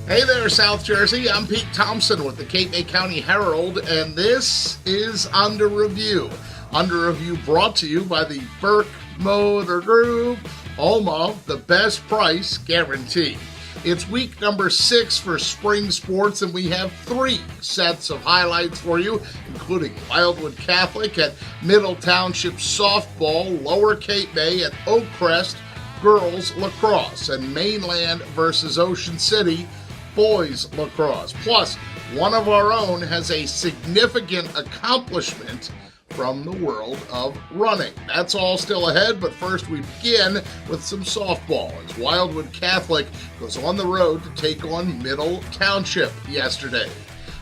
Hey there, South Jersey. I'm Pete Thompson with the Cape May County Herald, and this is Under Review. Under Review brought to you by the Burke Motor Group, home of the best price guarantee. It's week number 6 for spring sports, and we have 3 sets of highlights for you, including Wildwood Catholic at Middle Township softball, Lower Cape May at Oakcrest girls lacrosse, and Mainland versus Ocean City boys lacrosse. Plus, one of our own has a significant accomplishment from the world of running. That's all still ahead, but first we begin with some softball as Wildwood Catholic goes on the road to take on Middle Township yesterday.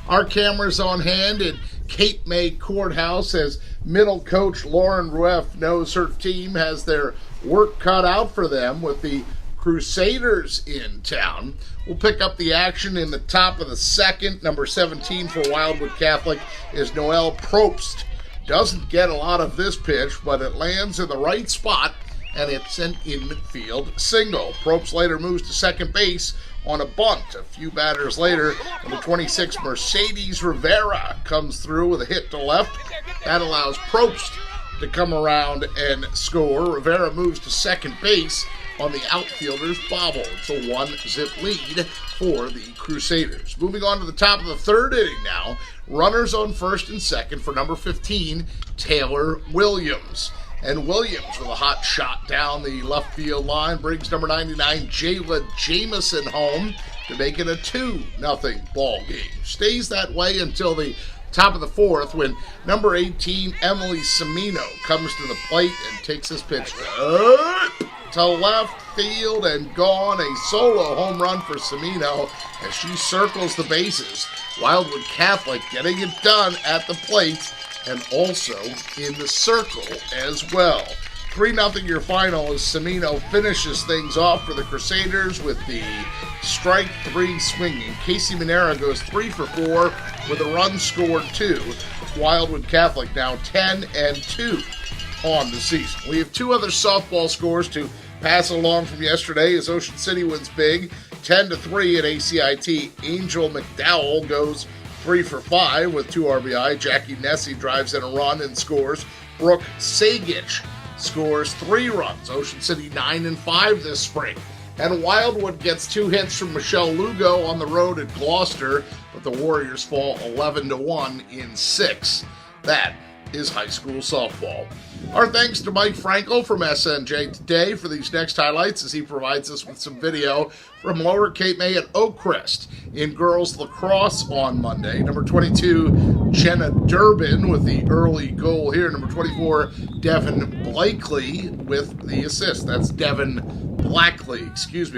Our cameras on hand in Cape May Courthouse as Middle coach Lauren Rueff knows her team has their work cut out for them with the Crusaders in town. We'll pick up the action in the top of the second. Number 17 for Wildwood Catholic is Noelle Probst. Doesn't get a lot of this pitch, but it lands in the right spot, and it's an infield single. Probst later moves to second base on a bunt. A few batters later, number 26 Mercedes Rivera comes through with a hit to left. That allows Probst to come around and score. Rivera moves to second base on the outfielder's bobble. It's a 1-zip lead for the Crusaders. Moving on to the top of the third inning now. Runners on first and second for number 15, Taylor Williams. And Williams with a hot shot down the left field line brings number 99, Jayla Jamison home to make it a 2-0 ball game. Stays that way until the top of the fourth when number 18, Emily Semino, comes to the plate and takes this pitch to left field and gone. A solo home run for Semino as she circles the bases. Wildwood Catholic getting it done at the plate and also in the circle as well. 3-0 your final as Semino finishes things off for the Crusaders with the strike 3 swinging. Casey Manera goes 3 for 4 with a run scored 2. Wildwood Catholic now 10-2 on the season. We have 2 other softball scores to pass along from yesterday as Ocean City wins big 10-3 at ACIT. Angel McDowell goes 3 for 5 with 2 RBI. Jackie Nessie drives in a run and scores. Brooke Sagich scores 3 runs. Ocean City 9-5 this spring. And Wildwood gets 2 hits from Michelle Lugo on the road at Gloucester, but the Warriors fall 11-1 in 6. That is high school softball. Our thanks to Mike Frankel from SNJ Today for these next highlights as he provides us with some video from Lower Cape May at Oakcrest in girls lacrosse on Monday. Number 22, Jenna Durbin with the early goal here. Number 24, Devin Blakely with the assist. That's Devin Blackley,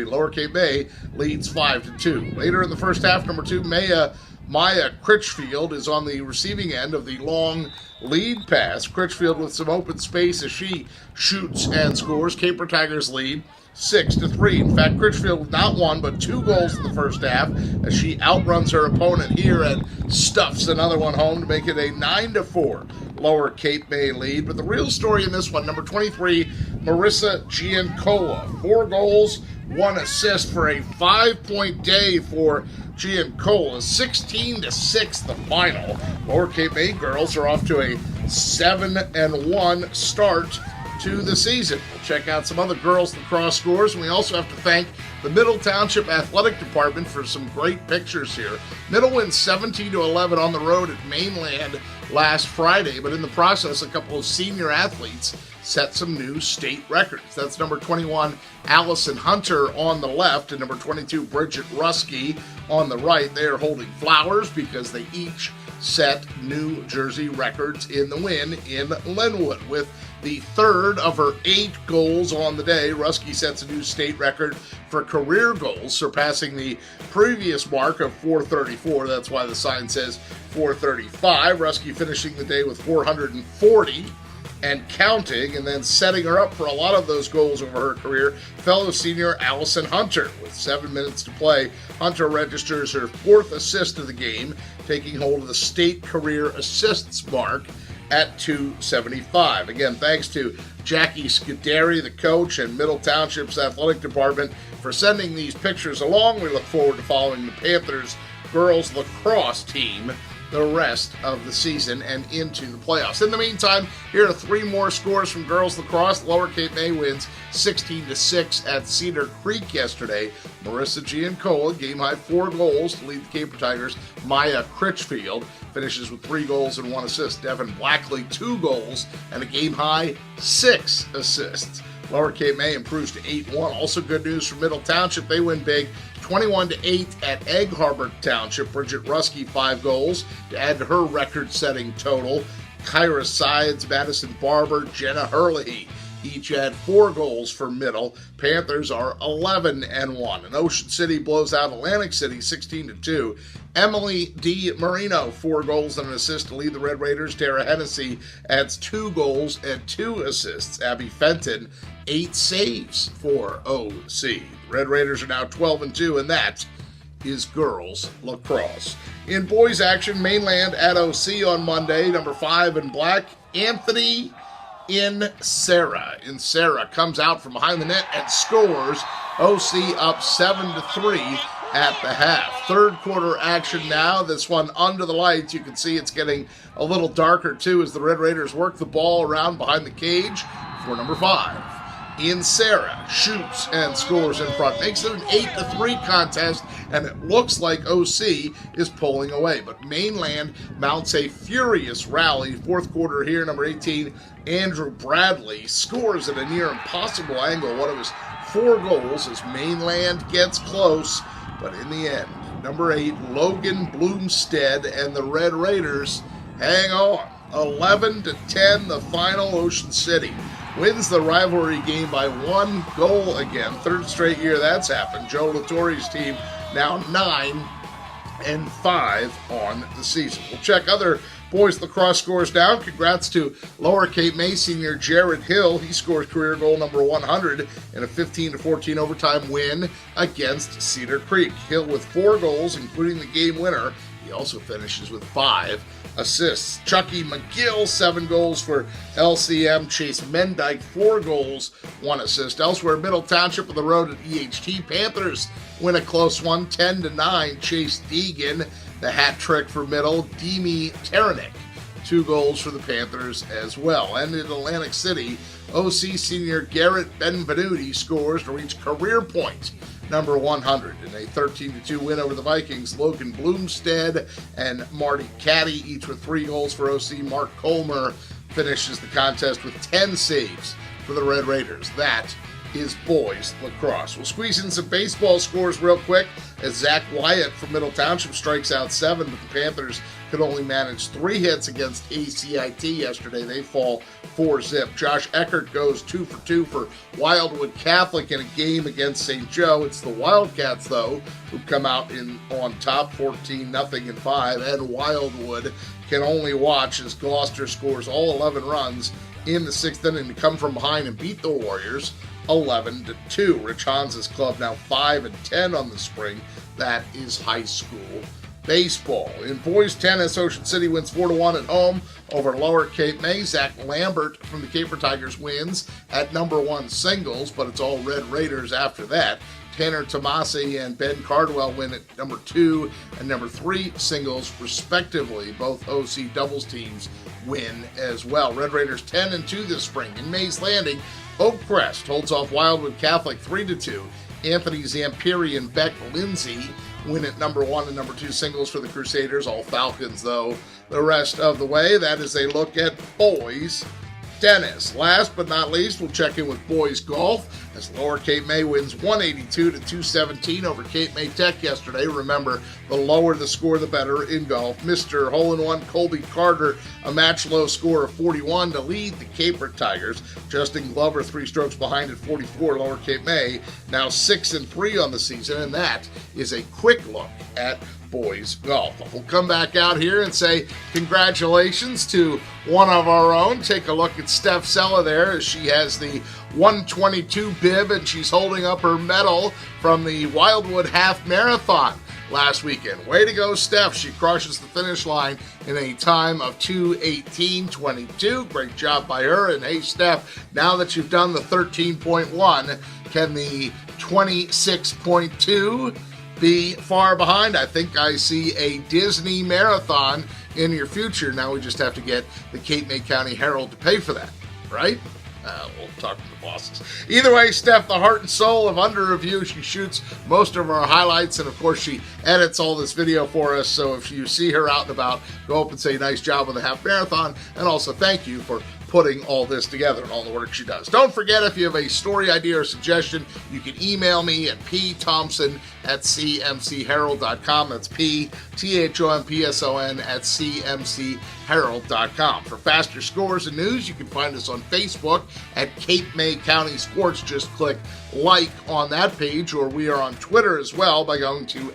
Lower Cape May leads 5-2. Later in the first half, number 2, Maya Critchfield is on the receiving end of the long lead pass. Critchfield with some open space as she shoots and scores. Caper Tigers lead 6-3. In fact, Critchfield with not 1 but 2 goals in the first half as she outruns her opponent here and stuffs another one home to make it a 9-4 Lower Cape May lead. But the real story in this one, number 23, Marissa Giancola. 4 goals, 1 assist for a 5-point day for Giancola. 16-6 the final. Lower Cape May girls are off to a 7-1 start to the season. We'll check out some other girls lacrosse scores, and we also have to thank the Middle Township Athletic Department for some great pictures here. Middle wins 17-11 on the road at Mainland last Friday, but in the process, a couple of senior athletes set some new state records. That's number 21, Allison Hunter on the left, and number 22, Bridget Ruskey on the right. They are holding flowers because they each set New Jersey records in the win in Linwood. With the third of her 8 goals on the day, Ruskey sets a new state record for career goals, surpassing the previous mark of 434. That's why the sign says 435. Ruskey finishing the day with 440 and counting, and then setting her up for a lot of those goals over her career, fellow senior Allison Hunter. With 7 minutes to play, Hunter registers her 4th assist of the game, taking hold of the state career assists mark at 275. Again, thanks to Jackie Scuderi, the coach, and Middle Township's athletic department for sending these pictures along. We look forward to following the Panthers girls lacrosse team the rest of the season and into the playoffs. In the meantime, here are 3 more scores from girls lacrosse. Lower Cape May wins 16-6 at Cedar Creek yesterday. Marissa Giancola, game-high 4 goals to lead the Caper Tigers. Maya Critchfield finishes with 3 goals and 1 assist. Devin Blackley, 2 goals and a game-high 6 assists. Lower Cape May improves to 8-1. Also good news for Middle Township. They win big 21-8 at Egg Harbor Township. Bridget Ruskey, 5 goals to add to her record-setting total. Kyra Sides, Madison Barber, Jenna Hurley each had 4 goals for Middle. Panthers are 11-1. And Ocean City blows out Atlantic City 16-2. Emily D. Marino, 4 goals and an assist to lead the Red Raiders. Tara Hennessy adds 2 goals and 2 assists. Abby Fenton, 8 saves for OC. Red Raiders are now 12-2, and that is girls lacrosse. In boys action, Mainland at OC on Monday, number 5 in black, Anthony Sarah comes out from behind the net and scores. OC up 7-3 at the half. Third quarter action now. This one under the lights. You can see it's getting a little darker too as the Red Raiders work the ball around behind the cage for number 5. Sarah shoots and scores in front. Makes it an 8-3 contest, and it looks like OC is pulling away. But Mainland mounts a furious rally. Fourth quarter here, number 18, Andrew Bradley scores at a near impossible angle. One of his 4 goals as Mainland gets close. But in the end, number 8, Logan Bloomstead and the Red Raiders hang on. 11-10, the final. Ocean City wins the rivalry game by 1 goal again. Third straight year that's happened. Joe Lattori's team now 9-5 on the season. We'll check other boys lacrosse scores now. Congrats to Lower Cape May senior Jared Hill. He scores career goal number 100 in a 15-14 overtime win against Cedar Creek. Hill with 4 goals, including the game winner. He also finishes with 5 assists. Chucky McGill, 7 goals for LCM. Chase Mendyke, 4 goals, 1 assist. Elsewhere, Middle Township on the road at EHT. Panthers win a close one, 10-9. Chase Deegan, the hat trick for Middle. Demi Taranik, 2 goals for the Panthers as well. And in Atlantic City, OC senior Garrett Benvenuti scores to reach career point number 100. In a 13-2 win over the Vikings, Logan Bloomstead and Marty Caddy, each with 3 goals for OC. Mark Colmer finishes the contest with 10 saves for the Red Raiders. That is boys lacrosse. We'll squeeze in some baseball scores real quick as Zach Wyatt from Middle Township strikes out 7, but the Panthers could only manage 3 hits against ACIT yesterday. They fall 4-zip. Josh Eckert goes 2 for 2 for Wildwood Catholic in a game against St. Joe. It's the Wildcats, though, who come out on top 14-0 in 5, and Wildwood can only watch as Gloucester scores all 11 runs in the 6th inning to come from behind and beat the Warriors 11-2. Rich Hans's club now 5-10 on the spring. That is high school baseball. In boys tennis, Ocean City wins 4-1 at home over Lower Cape May. Zach Lambert from the Caper Tigers wins at number 1 singles, but it's all Red Raiders after that. Tanner Tomasi and Ben Cardwell win at number 2 and number 3 singles, respectively. Both OC doubles teams win as well. Red Raiders 10-2 this spring. In Mays Landing, Oakcrest holds off Wildwood Catholic 3-2. Anthony Zampiri and Beck Lindsay win at number 1 and number 2 singles for the Crusaders. All Falcons, though, the rest of the way. That is a look at boys tennis. Last but not least, we'll check in with boys golf as Lower Cape May wins 182-217 over Cape May Tech yesterday. Remember, the lower the score, the better in golf. Mr. Hole-in-One Colby Carter, a match-low score of 41 to lead the Caper Tigers. Justin Glover, 3 strokes behind at 44. Lower Cape May now 6-3 on the season, and that is a quick look at boys golf. We'll come back out here and say congratulations to one of our own. Take a look at Steph Sella there as she has the 122 bib and she's holding up her medal from the Wildwood Half Marathon last weekend. Way to go, Steph. She crushes the finish line in a time of 2:18.22. Great job by her. And hey, Steph, now that you've done the 13.1, can the 26.2 be far behind? I think I see a Disney marathon in your future. Now we just have to get the Cape May County Herald to pay for that, right? We'll talk to the bosses. Either way, Steph, the heart and soul of Under Review. She shoots most of our highlights, and of course, she edits all this video for us. So if you see her out and about, go up and say nice job with the half marathon, and also thank you for putting all this together and all the work she does. Don't forget, if you have a story idea or suggestion, you can email me at pthompson@cmcherald.com. That's pthompson@cmcherald.com. For faster scores and news, you can find us on Facebook at Cape May County Sports. Just click like on that page, or we are on Twitter as well by going to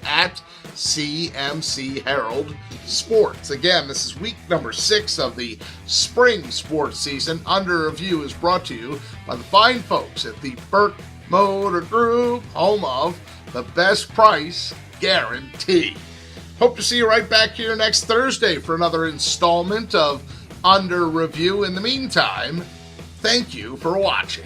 @CMC Herald Sports. Again, this is week number 6 of the spring sports season. Under Review is brought to you by the fine folks at the Burke Motor Group, home of the best price guarantee. Hope to see you right back here next Thursday for another installment of Under Review. In the meantime, thank you for watching.